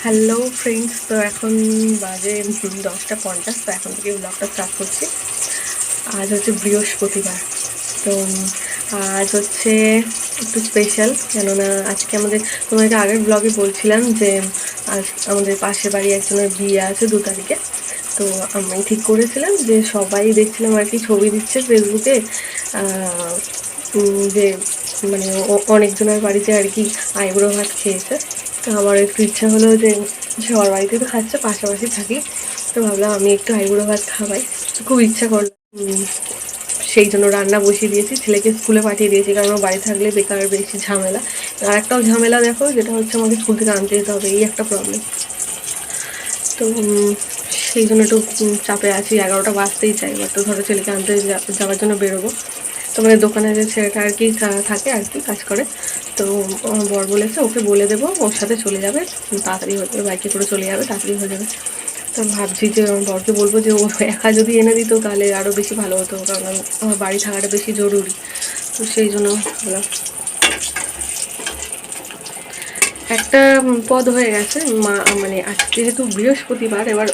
Hello friends, তো এখন বাজে 10:50। তো এখন থেকে ব্লগটা স্টার্ট করছি। আজ হচ্ছে বৃহস্পতিবার। তো আজ হচ্ছে একটু স্পেশাল, কেননা আজকে তোমাদেরকে আগের ব্লগে বলছিলাম যে আজ আমাদের পাশের বাড়ি একজনের বিয়ে আছে 2 তারিখে। তো আমি ঠিক করেছিলাম যে সবাই দেখছিলাম আর কি ছবি দিচ্ছে ফেসবুকে, যে মানে অনেকজনের বাড়িতে আর কি আইবুড়ো ভাত খেয়েছে। তো আমার একটু ইচ্ছা হলো যে সবার বাড়িতে তো খাচ্ছে, পাশাপাশি থাকি, তো ভাবলাম আমি একটু আইবুড়ো ভাত খাওয়াই। খুব ইচ্ছা করলো, সেই জন্য রান্না বসিয়ে দিয়েছি। ছেলেকে স্কুলে পাঠিয়ে দিয়েছি, কারণ বাড়ি থাকলে বেকার বেশি ঝামেলা। আর একটাও ঝামেলা দেখো, যেটা হচ্ছে আমাকে স্কুল থেকে আনতে যেতে হবে, এই একটা প্রবলেম। তো সেই জন্য একটু চাপে আছি। 11টা বাজতেই চাই, বাট তো ধরো ছেলেকে আনতে যাওয়ার জন্য বেরোবো। তো মানে দোকানে যে ছেলেটা আর কি থাকে আর কি কাজ করে, তো আমার বর বলেছে ওকে বলে দেবো, ওর সাথে চলে যাবে, তাড়াতাড়ি হয়ে যাবে, বাইকে করে চলে যাবে, তাড়াতাড়ি হয়ে যাবে। তো ভাবছি যে আমার বরকে বলবো যে ও একা যদি এনে দিত তাহলে আরও বেশি ভালো হতো, কারণ আমার বাড়ি থাকাটা বেশি জরুরি। তো সেই জন্য ভাবলাম একটা পদ হয়ে গেছে মা, মানে আজকে যেহেতু বৃহস্পতিবার, এবার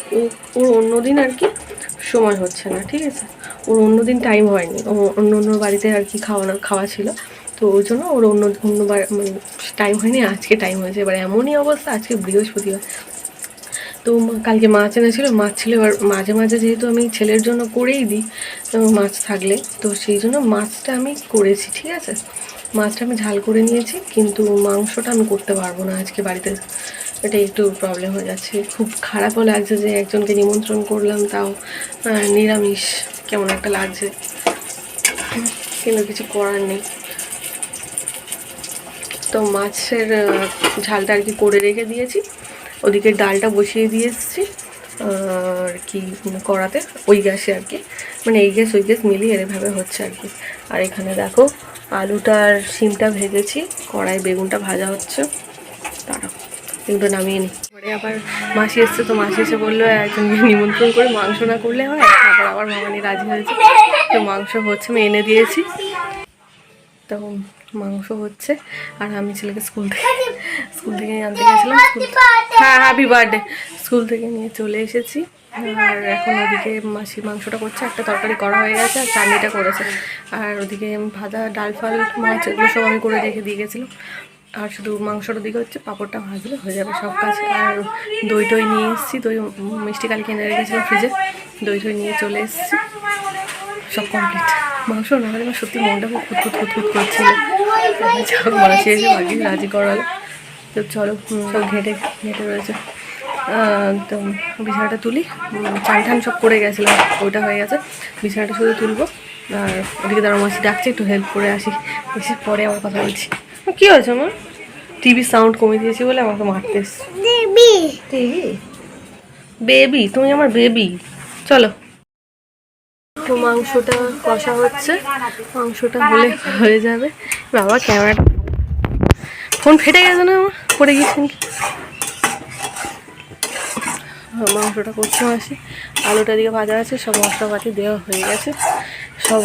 ওর অন্যদিন আর কি সময় হচ্ছে না, ঠিক আছে? ওর অন্যদিন টাইম হয়নি, ও অন্য বাড়িতে আর কি খাওয়া ছিল, তো ওই জন্য ওর অন্যবার মানে টাইম হয়নি, আজকে টাইম হয়েছে। এবার এমনই অবস্থা, আজকে বৃহস্পতিবার। তো কালকে মাছ এনেছিল, মাছ ছিল। এবার মাঝে মাঝে যেহেতু আমি ছেলের জন্য করেই দিই মাছ থাকলে, তো সেই জন্য মাছটা আমি করেছি, ঠিক আছে? মাছটা আমি ঝাল করে নিয়েছি, কিন্তু মাংসটা আমি করতে পারবো না আজকে বাড়িতে। এটা একটু প্রবলেম হয়ে যাচ্ছে, খুব খারাপও লাগছে যে একজনকে নিমন্ত্রণ করলাম, তাও নিরামিষ, কেমন একটা লাগছে, কিন্তু কিছু করার নেই। তো মাছের ঝালটা আর কি করে রেখে দিয়েছি, ওদিকে ডালটা বসিয়ে দিয়ে এসেছি আর কি কড়াতে, ওই গ্যাসে আর কি, মানে এই গ্যাস ওই গ্যাস মিলিয়ে এভাবে হচ্ছে আর কি। আর এখানে দেখো আলুটা আর শিমটা ভেজেছি, কড়াই বেগুনটা ভাজা হচ্ছে, তারা বেগুনটা নামিয়ে নিই। পরে আবার মাসি এসছে, তো মাসি এসে বললো একজনকে নিমন্ত্রণ করে মাংস না করলে হয়। তারপর আবার মামানি রাজি হয়েছে, তো মাংস হচ্ছে, আমি এনে দিয়েছি। তো মাংস হচ্ছে, আর আমি ছেলেকে স্কুল থেকে আনতে গেছিলাম। হ্যাঁ, হ্যাপি বার্থডে। স্কুল থেকে নিয়ে চলে এসেছি, আর এখন ওদিকে মাসি মাংসটা করছে, একটা তরকারি করা হয়ে গেছে, আর চাটনিটা করেছে। আর ওদিকে ভাজা ডাল ফাল মাছ এগুলো সব আমি করে রেখে দিয়ে গেছিলাম। আর শুধু মাংসটার দিকে হচ্ছে পাঁপড়টা ভাজলে হয়ে যাবে সব কাজ। আর দই টই নিয়ে এসেছি, দই মিষ্টি কালকে এনে রেখেছিলাম ফ্রিজে, দই টই নিয়ে চলে এসেছি, সব কমপ্লিট। মাংস না হলে আমার সত্যি মনটা খুব খুঁত করছিল। মাসি এসে বাকি রাজি করালো, তো চলো সব ঘেঁটে রয়েছে। তো বিছানাটা তুলি, চান ঠান সব করে গেছিলাম, ওইটা হয়ে গেছে, বিছানাটা শুধু তুলবো। আর ওদিকে দাঁড়া, মাসি ডাকছে, একটু হেল্প করে আসি, এসে পরে আমার কথা বলছি। কী হয়েছে আমার? টিভির সাউন্ড কমিয়ে দিয়েছি বলে আমাকে মারতে এসছে। বেবি, তুমি আমার বেবি। চলো, তো মাংসটা কষা হচ্ছে, মাংসটা হলে হয়ে যাবে। বাবা ক্যামেরাটা, ফোন ফেটে গেছে না আমার, পড়ে গেছেন কি? মাংসটা করতে আসি, আলুটা দিকে ভাজা আছে, সব মশলাপাতি দেওয়া হয়ে গেছে, সব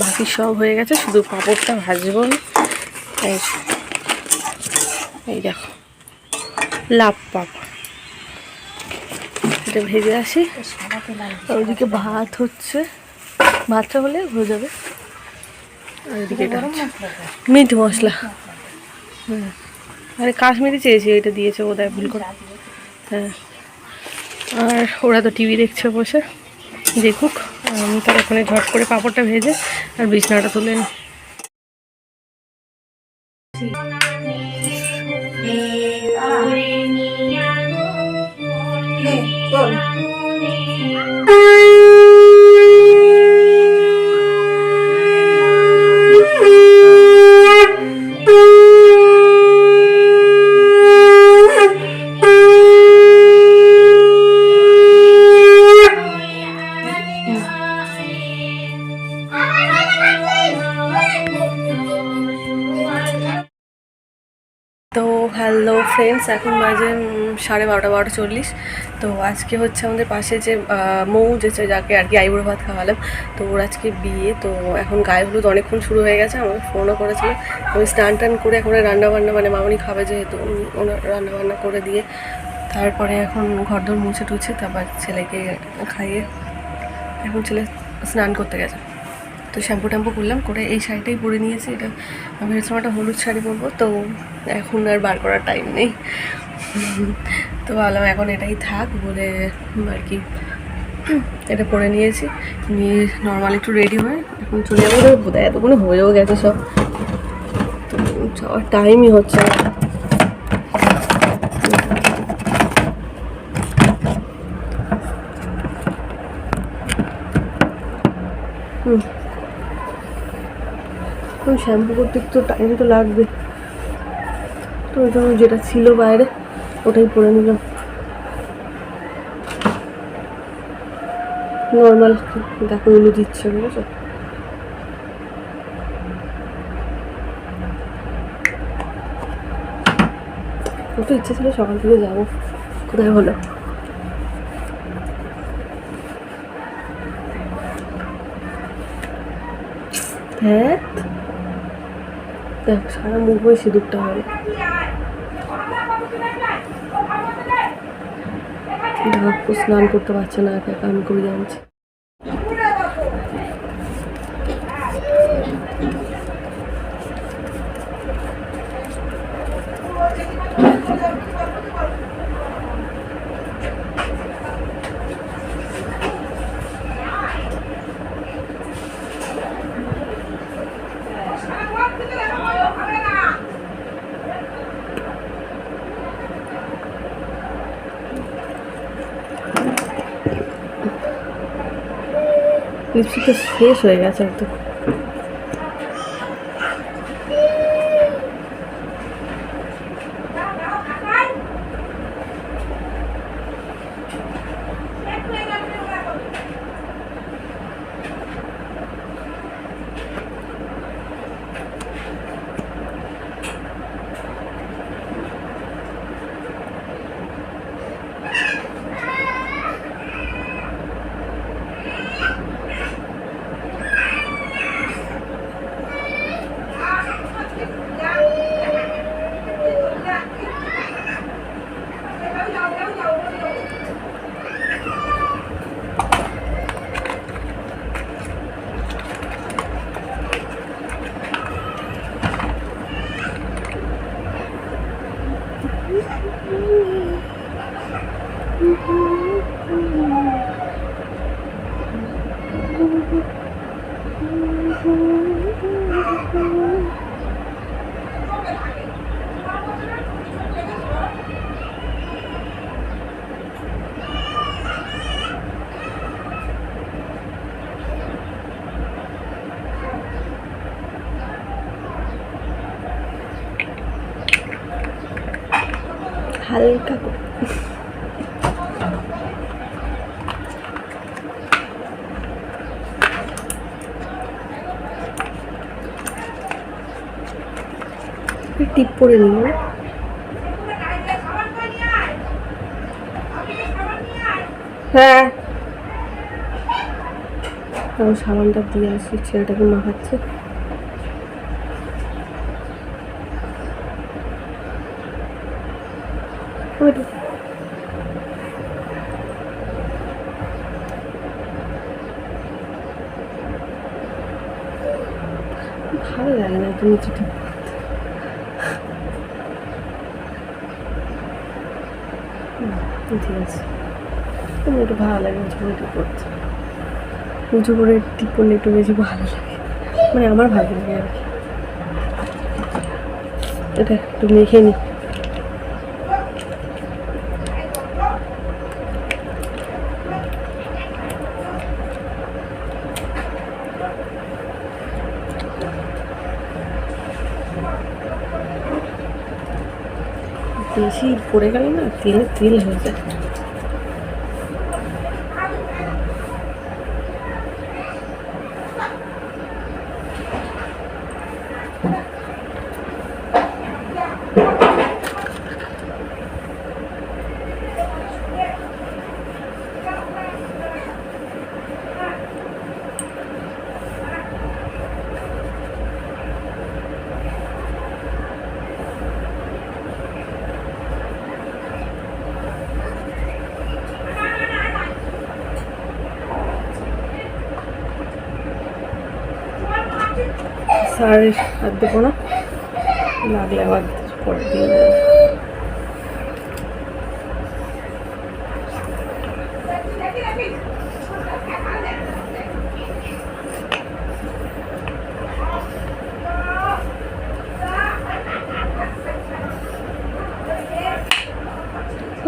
বাকি সব হয়ে গেছে, শুধু পাঁপড়টা ভাজবো না। এই দেখো লাভ পাঁপড়, এটা ভেজে আসি। ওইদিকে ভাত হচ্ছে, ভাতটা হলে হয়ে যাবে। আর ওইদিকে এটা মিট মশলা, হ্যাঁ, আরে কাশ্মীরি চেয়েছি, ওইটা দিয়েছে ও, দেয় ভুল করে। হ্যাঁ, আর ওরা তো টিভি দেখছে বসে, দেখুক, আমি তার ওখানে ঝট করে পাঁপড়টা ভেজে আর বিছনাটা তুলে নিই। তো হ্যালো ফ্রেন্ডস, এখন বাজে 12:30 তো আজকে হচ্ছে আমাদের পাশে যে মৌ যেছে, যাকে আর কি আইবুড়ো ভাত খাওয়ালাম, তো ওর আজকে বিয়ে। তো এখন গায়ে হলুদ অনেকক্ষণ শুরু হয়ে গেছে, আমাকে ফোনও করেছিল। আমি স্নান টান করে এখন রান্নাবান্না, মানে মামনি খাবে যেহেতু, ওনার রান্নাবান্না করে দিয়ে তারপরে এখন ঘরদোর মুছে টুছে তারপর ছেলেকে খাইয়ে এখন ছেলে স্নান করতে গেছে। তো শ্যাম্পু ট্যাম্পু করলাম, করে এই শাড়িটাই পরে নিয়েছি। এটা আমি ভেবেছিলাম একটা হলুদ শাড়ি পরবো, তো এখন আর বার করার টাইম নেই। তো ভাবলাম এখন এটাই থাক বলে আর কি এটা পরে নিয়েছি। নিয়ে নর্মাল একটু রেডি হয়ে এখন চলে যাবো। বোধহয় এতক্ষণে হয়েও গেছে সব, তো যাওয়ার টাইমই হচ্ছে না। শ্যাম্পু করতে তো টাইম তো লাগবে, তো ওই জন্য যেটা ছিল বাইরে ওটাই পরে নিলাম। নর্মাল দেখো উলু দিচ্ছে, বুঝেছো? তো ইচ্ছে ছিল সকাল থেকে যাবো, কোথায় হলো। হ্যাঁ দেখ সারা মুখ বই সিঁদুরটা হবে। স্নান করতে পারছে না, একা একা আমি করে জানছি। লিপস্টিকটা শেষ হয়ে গেছে একদম। হালকা টিপ পরে নিল। হ্যাঁ সাবানটা দিয়ে আসি, ছেলেটাকে মাখাচ্ছে। ভালো লাগে না তুমি ঠিক ঠিক আছে, তুমি একটু ভালো লাগে উঁচু করে টিপ করতে। উঁচু করে টিপ করলে একটু বেশি ভালো লাগে, মানে আমার ভালো লাগে আর কি। এটা একটু মেখে নিই। বেশি পড়ে গেলে না তেলে তেল হয়ে যায়। আর আর দেবো না, লাগলে আবার পরে দিয়ে দেবো।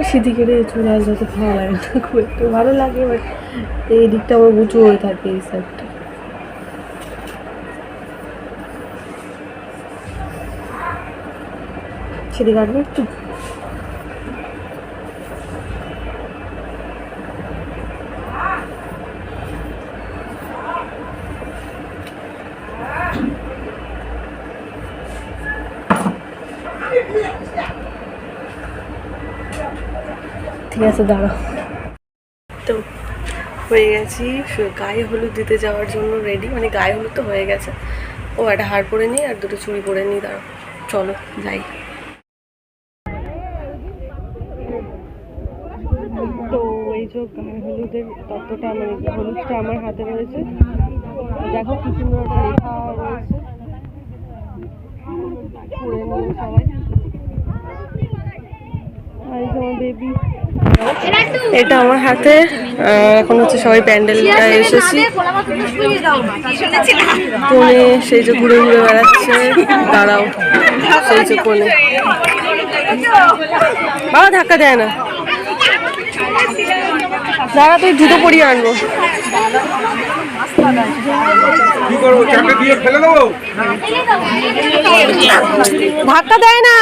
সিধি কেটে চলে আসলে তো ভালো লাগে না, খুব একটু ভালো লাগে, বাট এই দিকটা আমার উঁচু হয়ে থাকে, এই সাইডটা। সিধি কাটবে একটু। ঠিক আছে, দাঁড়াও। তো হয়ে গেছি, গায়ে হলুদ দিতে যাওয়ার জন্য রেডি, মানে গায়ে হলুদ তো হয়ে গেছে। ও একটা হার পরে নিই আর দুটো চুড়ি পরে নিই, দাঁড়াও চলো যাই। তো এই যে গায়ে হলুদের তত্ত্বটা, মানে হলুদটা আমার হাতে রয়েছে, দেখো কি সুন্দর একটা লেখা রয়েছে, পরে নেবে সবাই। আর এই যে আমার বেবি, এটা আমার হাতে। এখন হচ্ছে সবাই প্যান্ডেলটা এসেছি, কোণে সেই যে ঘুরে ঘুরে বেড়াচ্ছে, দাঁড়াও সেই যে কোণে, বাবা ধাক্কা দেয় না, দাঁড়া তুই জুতো পরিয়ে আনবো। ধাক্কা দেয় না,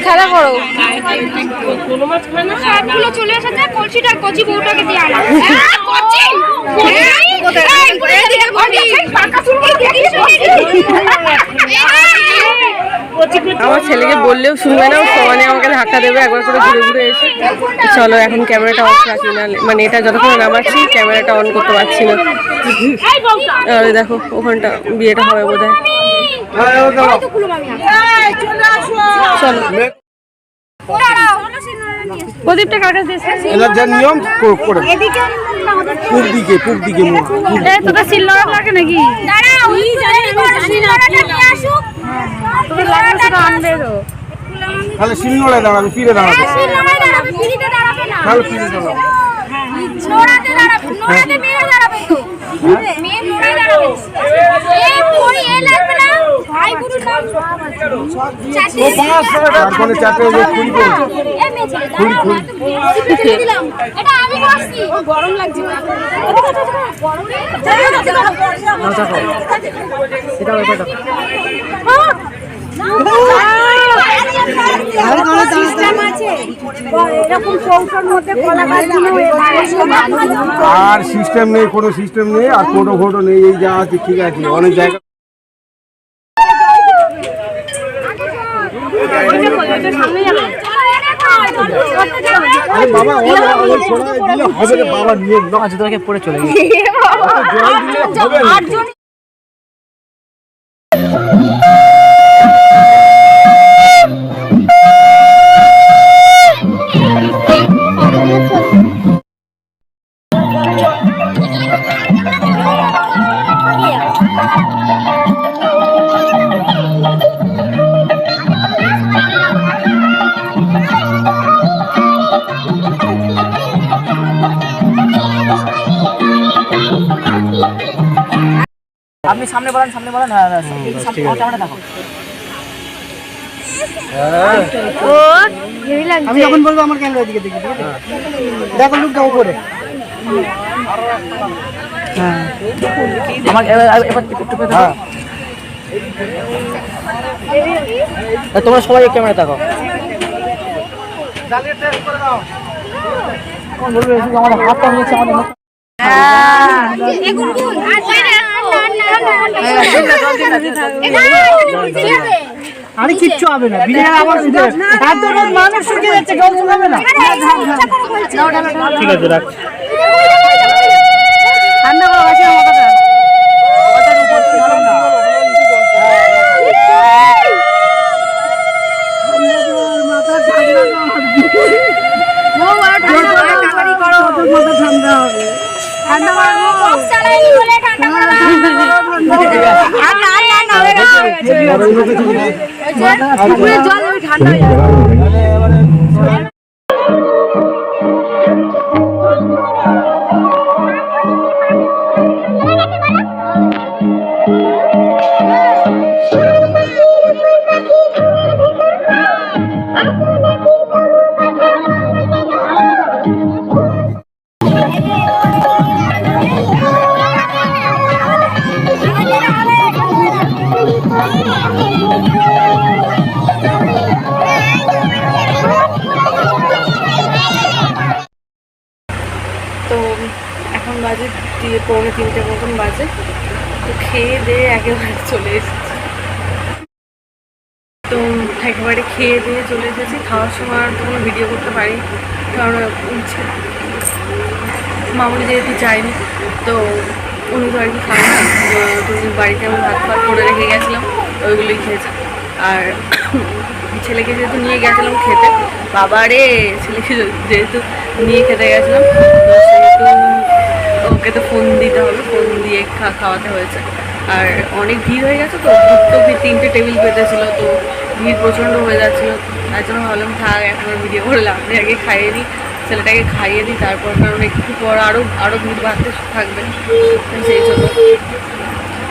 খেলা করো। চলে আসা কলসিটা কচি বউটাকে দিয়ে আনা। আমার ছেলেকে বললেও শুনবে না, সমানে আমাকে ধাক্কা দেবে একবার করে ঘুরে ঘুরে এসে। চলো এখন ক্যামেরাটা অফ রাখি, না মানে এটা যতক্ষণ নামাচ্ছি ক্যামেরাটা অন করতে পারছি না। দেখো ওখানটা বিয়েটা হবে বোধ হয়। চলো প্রদীপটা কার কাছে দিয়েছে? এনার যা নিয়ম করে পূব দিকে এই তোদের সিলনোড়া লাগে নাকি? দাঁড়াও ওই সিলনোড়াটা নিয়ে আসুক, তোদের লাগবে সেটা আনবে তো। তাহলে সিলনোড়ায় দাঁড়াবে, ফিরে দাঁড়াবে, সিলনোড়ায় দাঁড়াবে, ফিরিতে দাঁড়াবে না, তাহলে ফিরে দাঁড়াবে, নোড়াতে দাঁড়াবে, নোড়াতে মেয়ে দাঁড়াবে তো, মেয়ে নোড়ায় দাঁড়াবে। এই পরি এ লাগবে না ভাই, গুরু নাম চারটে, তারপরে চারটে ওই খুঁড়ি করে এ মেয়ে ছেলে খুঁড়ি দিলাম, এটা আমি বসছি, গরম লাগছে না, গরম লাগছে, এটা ওইটা আর সিস্টেম নেই, কোনো সিস্টেম নেই, আর ফটো ফটো নেই, এই যা আছে ঠিক আছে। অনেক জায়গা বাবা হবে না, বাবা নিয়ম না আছে, তোকে পড়ে চলে গেছে। আপনি সামনে বলেন, সামনে বলেন। হ্যাঁ ক্যামেরা দেখো। আমি যখন বলবো আমার ক্যামেরা দিকে দেখি, ঠিক আছে? দেখো লুকটা উপরে। হ্যাঁ আমার এবার একটু পেতে দাও। তোমরা সবাই ক্যামেরা দেখো। জালিয়ে টেস্ট করে দাও। কোন বলবে শুধু আমার হাতটা নিয়েছে আমাদের। আরে কিচ্ছু হবে না, বিরিয়ানি আবার এত মানুষ শুকিয়ে যাচ্ছে, কেউ শুকাবে না। ঠিক আছে রাখ, ঠান্ডা করো গাছে মাথাটা। ঠান্ডা হবে, ঠান্ডা তো এখন বাজে 2:45 মতন বাজে। তো খেয়ে দিয়ে একেবারে চলে এসেছি। তো একেবারে খেয়ে দিয়ে চলে এসেছি। খাওয়ার সময় আর তো কোনো ভিডিও করতে পারি, কারণ মামুনি যেহেতু যায়নি, তো উনি তো আর কি খায় না। তো বাড়িতে আমি ভাত ফাত করে রেখে গেছিলাম, ওইগুলোই খেয়েছে। আর ছেলেকে যেহেতু নিয়ে গেছিলাম খেতে, বাবা রে, ছেলেকে যেহেতু নিয়ে খেতে গেছিলাম, সেহেতু ওকে তো ফোন দিতে হবে, ফোন দিয়ে খাওয়াতে হয়েছে। আর অনেক ভিড় হয়ে গেছে, তো দুটো 3টে টেবিল পেতেছিল, তো ভিড় প্রচণ্ড হয়ে যাচ্ছিলো। তার জন্য ভাবলাম থাক, এখন ভিডিও করলাম, আপনি আগে খাইয়ে দিই, ছেলেটাকে খাইয়ে দিই, তারপর কারণ একটু পর আরও ভিড় বাড়তে থাকবে, সেই জন্য।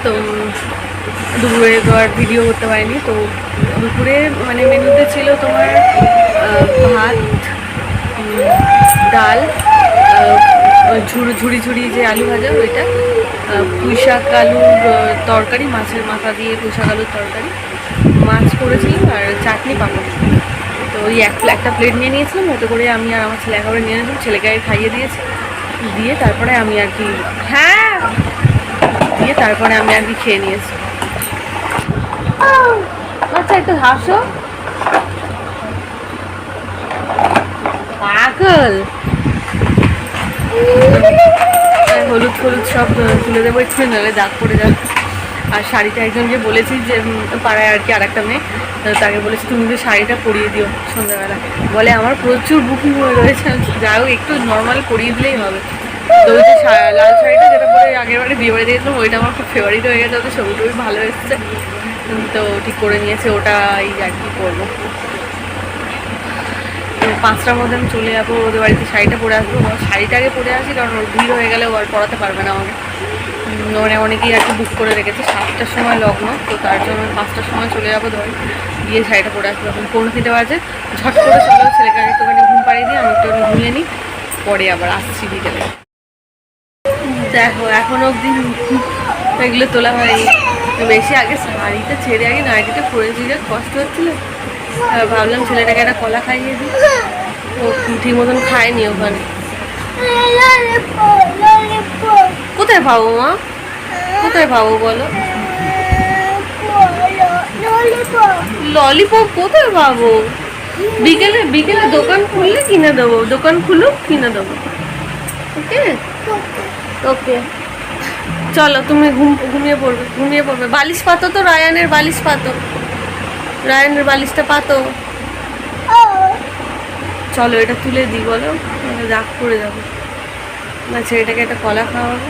তো দুপুরে তো আর ভিডিও করতে পারিনি। তো দুপুরে মানে মেনুতে ছিল তোমার ভাত, ডাল, ঝুড়ি ঝুড়ি যে আলু ভাজা ওইটা, পুঁই শাক আলুর তরকারি, মাছের মাথা দিয়ে পুঁই শাক আলুর তরকারি, মাছ করেছিলাম, আর চাটনি পাঁপড়। তো ওই একটা প্লেট নিয়ে নিয়েছিলাম, ওতে করে আমি আর আমার ছেলে একেবারে নিয়ে নিয়েছিলাম। ছেলেকে আগে খাইয়ে দিয়েছি, দিয়ে তারপরে আমি আর কি তারপরে আমি আর কি খেয়ে নিয়েছি। আচ্ছা, একটু হাসো পাগল। হলুদ ফলুদ সব তুলে দেবো একটু, নাহলে দাগ পড়ে যাবে। আর শাড়িটা একজনকে বলেছি যে পাড়ায় আর কি আর একটা মেয়ে, তাকে বলেছি তুমি তো শাড়িটা পরিয়ে দিও সন্ধ্যাবেলা। বলে আমার প্রচুর বুকিং হয়ে রয়েছে, যাই হোক একটু নর্মাল পরিয়ে দিলেই হবে। তো ওই যে লাল শাড়িটা যেটা পরে আগের বারে বিয়ে বাড়ি দিয়েছিলাম, ওইটা আমার খুব ফেভারিট হয়ে গেছে, ওদের ছবি টবি ভালো এসেছে, তো ঠিক করে নিয়েছে, ওটাই আর কি করবো। তো 5টার মধ্যে আমি চলে যাবো ওদের বাড়িতে, শাড়িটা পরে আসবো। শাড়িটা আগে পরে আসি, কারণ ওর ভিড় হয়ে গেলে ও আর পরাতে পারবে না আমাকে। মানে অনেকেই আর কি বুক করে রেখেছে, 7টার সময় লগ্ন, তো তার জন্য 5টার সময় চলে যাবো ধর, গিয়ে শাড়িটা পরে আসবো। এখন 3:45 বাজে, ঝট করে চলো ছেলেকে একটুখানি ঘুম পাড়িয়ে দিই, আমি একটু ঘুমিয়ে নিই, পরে আবার আসছি বিকেলে। দেখো এখন অবধি এগুলো তোলা হয়নি, বেশি আগে শাড়িটা ছেড়ে আগে নাইটিটা পরেছি, যে কষ্ট হচ্ছিলো। ভাবলাম ছেলেটাকে একটা কলা খাইয়ে দিই, ও ঠিক মতন খায়নি ওখানে। কোথায় পাবো মা, কোথায় পাবো বলো? ললিপপ কোথায় পাবো? বিকেলে বিকেলে দোকান খুললে কিনে দেবো, দোকান খুলুক কিনে দেবো। ওকে ওকে, চলো তুমি ঘুমিয়ে পড়বে। বালিশ পাতো তো, রায়ানের বালিশ পাতো, রায়ানের বালিশটা পাতো। চলো এটা তুলে দিই, বলো রাগ করে যাবো না। ছেলেটাকে একটা কলা খাওয়াবো,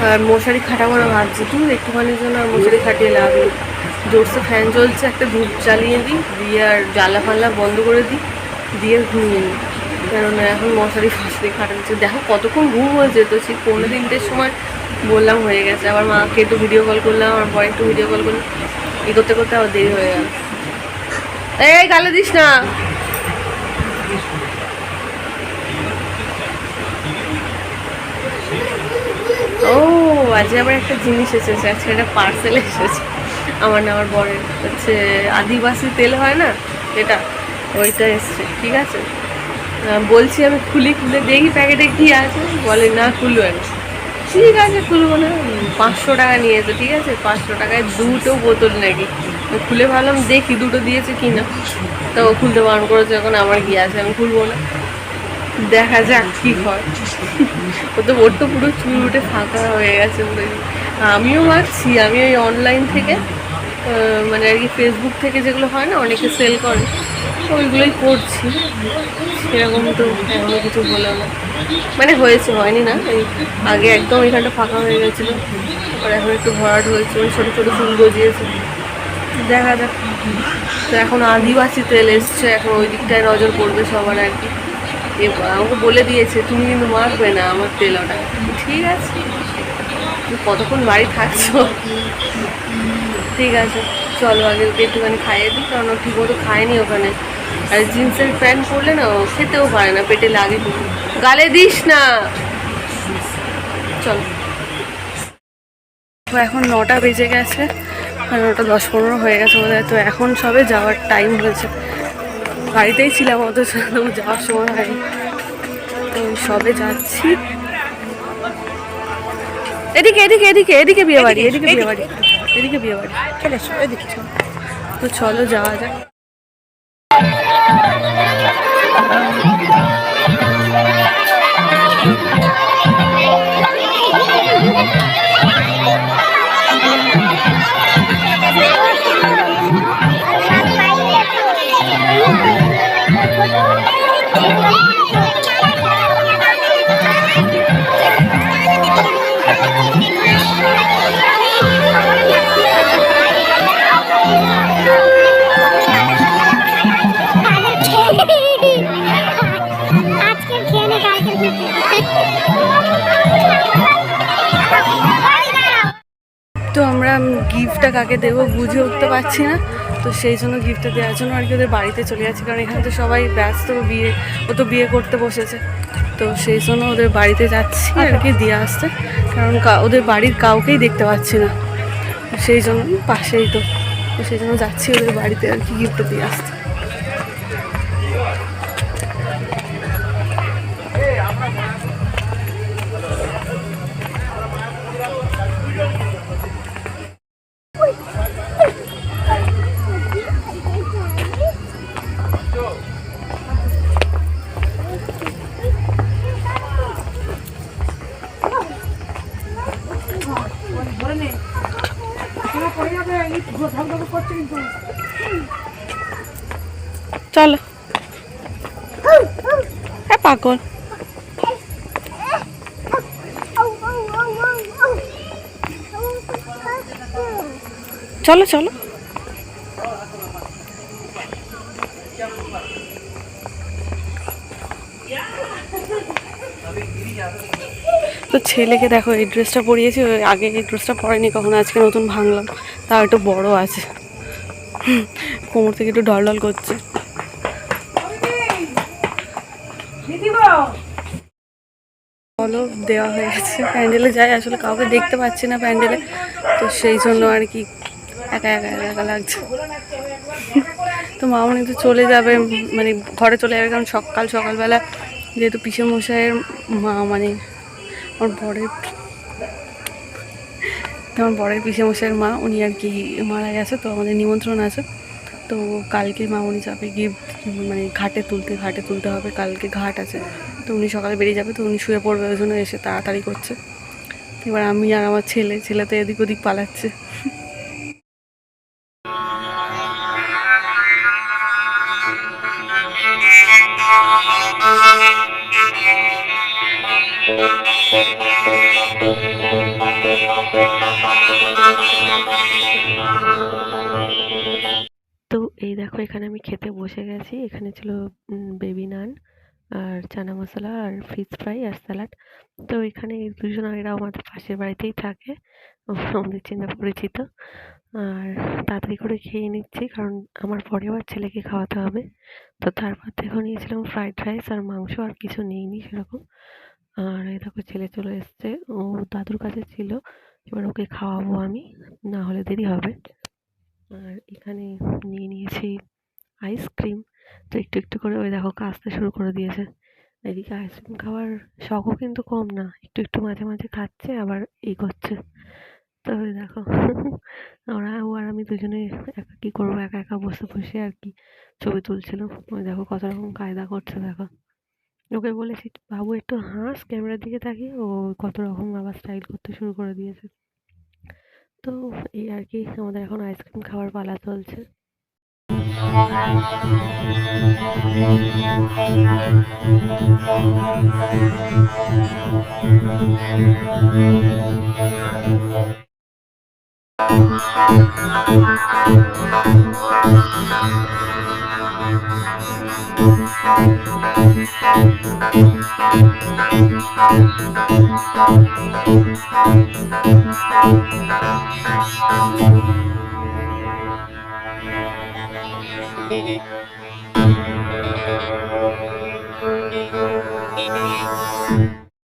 আর মশারি খাটাবো না ভাবছি, তুই একটুখানির জন্য আর মশারি খাটিয়ে লাভ নেই। জোরসে ফ্যান চলছে, একটা ধূপ জ্বালিয়ে দিই, দিয়ে আর জানলা ফাল্লা বন্ধ করে দিই, দিয়ে ঘুমিয়ে নিই। কেননা এখন মশারি ফাঁসরি খাটাচ্ছে। দেখো কতক্ষণ ঘুম হয়েছে, তো সেই 2:45-র সময় বললাম হয়ে গেছে। আবার মাকে একটু ভিডিও কল করলাম, আমার বয় একটু ভিডিও কল করলাম, এই করতে করতে আবার দেরি হয়ে গেল। এই গালে দিস না। ও আজকে আবার একটা জিনিস এসেছে, আজকে একটা পার্সেল এসেছে আমার না, আমার বরের হচ্ছে আদিবাসী তেল হয় না এটা, ওইটা এসছে। ঠিক আছে, বলছি আমি খুলে দেখি প্যাকেটে কি আছে, বলে না খুলবে না। ঠিক আছে খুলবো না, 500 টাকা নিয়েছে। ঠিক আছে, 500 টাকায় 2টো বোতল নাকি, খুলে ভাবলাম দেখি 2টো দিয়েছে কিনা, তো খুলতে বারণ করেছে, এখন আমার কি আছে, আমি খুলবো না, দেখা যাক কি হয়। ওর তো পুরো চুল উঠে ফাঁকা হয়ে গেছে পুরো। আমিও ভাবছি আমি ওই অনলাইন থেকে মানে আর কি ফেসবুক থেকে যেগুলো হয় না অনেকে সেল করে, ওইগুলোই করছি, সেরকম তো এখনো কিছু হলো না। মানে হয়েছে, হয়নি না, এই আগে একদম এখানটা ফাঁকা হয়ে গেছিলো, আর এখন একটু ভরাট হয়েছে, ওই ছোটো ছোটো ফুল গজিয়েছে, দেখা যাক। তো এখন আদিবাসী তেল এসছে, এখন ওই দিকটায় নজর পড়বে সবার আর কি। আমাকে বলে দিয়েছে তুমি কিন্তু মাখবে না আমার তেল, ওটা ঠিক আছে, তুমি কতক্ষণ বাড়ি থাকছো, ঠিক আছে চলো আগে ওকে একটুখানি খাইয়ে দিই, কারণ ও ঠিক মতো খায়নি ওখানে। আর জিন্সের প্যান্ট পরলে না ও খেতেও পারে না, পেটে লাগে, গালে দিস না। চলো, এখন 9টা বেজে গেছে, 9:10-15 হয়ে গেছে বোধ হয়। তো এখন সবে যাওয়ার টাইম হয়েছে, বাড়িতেই ছিলাম, অথচ যাওয়ার সময় হয়নি, তো সবে যাচ্ছি। এদিকে এদিকে এদিকে এদিকে বিয়ে বাড়ি, এদিকে বিয়ে বাড়ি, এদিকে বিয়ে বাড়ি, চলে এসো এদিকে চলো। তো চলো যাওয়া যাক। তো আমরা গিফটটা কাকে দেবো বুঝে উঠতে পারছি না, তো সেই জন্য গিফটটা দেওয়ার জন্য আর কি ওদের বাড়িতে চলে যাচ্ছি, কারণ এখানে তো সবাই ব্যস্ত, ও তো বিয়ে করতে বসেছে, তো সেই জন্য ওদের বাড়িতে যাচ্ছি আর কি দিয়ে আসতে, কারণ ওদের বাড়ির কাউকেই দেখতে পাচ্ছি না, সেই জন্য পাশেই তো সেই জন্য যাচ্ছি ওদের বাড়িতে আর কি গিফটটা দিয়ে আসতে। চলো, হ্যাঁ পাগল, চলো চলো। তো ছেলেকে দেখো এই ড্রেসটা পরিয়েছি, আগে এই ড্রেসটা পরেনি কখনো, আজকে নতুন ভাঙলাম, তাও একটু বড় আছে, কোমর থেকে একটু ঢলঢল করছে। বলো দেওয়া হয়ে গেছে, প্যান্ডেলে যাই, আসলে কাউকে দেখতে পাচ্ছি না প্যান্ডেলে, তো সেই জন্য আর কি একা একা একা একা লাগছে। তো মামনি তো চলে যাবে, মানে ঘরে চলে যাবে, কারণ সকালবেলা যেহেতু পিসে মশাইয়ের মা, মানে আমার বরের পিসে মশাইয়ের মা, উনি আর কি মারা গেছে, তো আমাদের নিমন্ত্রণ আছে, তো কালকে মামনি যাবে গিফট, মানে ঘাটে তুলতে হবে, কালকে ঘাট আছে, তো উনি সকালে বেরিয়ে যাবে, তো উনি শুয়ে পড়বে, ওই জন্য এসে তাড়াতাড়ি করছে। এবার আমি আর আমার ছেলে তো এদিক ওদিক পালাচ্ছে। তো এই দেখো এখানে আমি খেতে বসে গেছি, এখানে ছিল বেবি নান আর চানা মশলা আর ফিশ ফ্রাই আর স্যালাড। তো এখানে এই দুজন, এরা আমাদের পাশের বাড়িতেই থাকে, আমাদের চেনা পরিচিত, আর তাড়াতাড়ি করে খেয়ে নিচ্ছি, কারণ আমার পরে আবার ছেলেকে খাওয়াতে হবে। তো তারপর দেখো নিয়েছিলাম ফ্রাইড রাইস আর মাংস, আর কিছু নিইনি সেরকম। আর এই দেখো ছেলে চলে এসছে, ও দাদুর কাছে ছিল, এবার ওকে খাওয়াবো আমি, না হলে দেরি হবে। আর এখানে নিয়ে নিয়েছি আইসক্রিম, তো একটু একটু করে ওই দেখো কাশতে শুরু করে দিয়েছে। এদিকে আইসক্রিম খাওয়ার শখও কিন্তু কম না, একটু একটু মাঝে মাঝে খাচ্ছে, আবার করছে। তো ওই দেখো ও আর আমি দুজনে কি করবো, একা একা বসে বসে আর কি ছবি তুলছিলাম। ওই দেখো কত রকম কায়দা করছে, দেখো ওকে বলেছি বাবু একটু হাস, ক্যামেরার দিকে তাকিয়ে ও কত রকম আবার স্টাইল করতে শুরু করে দিয়েছে। তো এই আর কি, আমাদের এখন আইসক্রিম খাওয়ার পালা চলছে।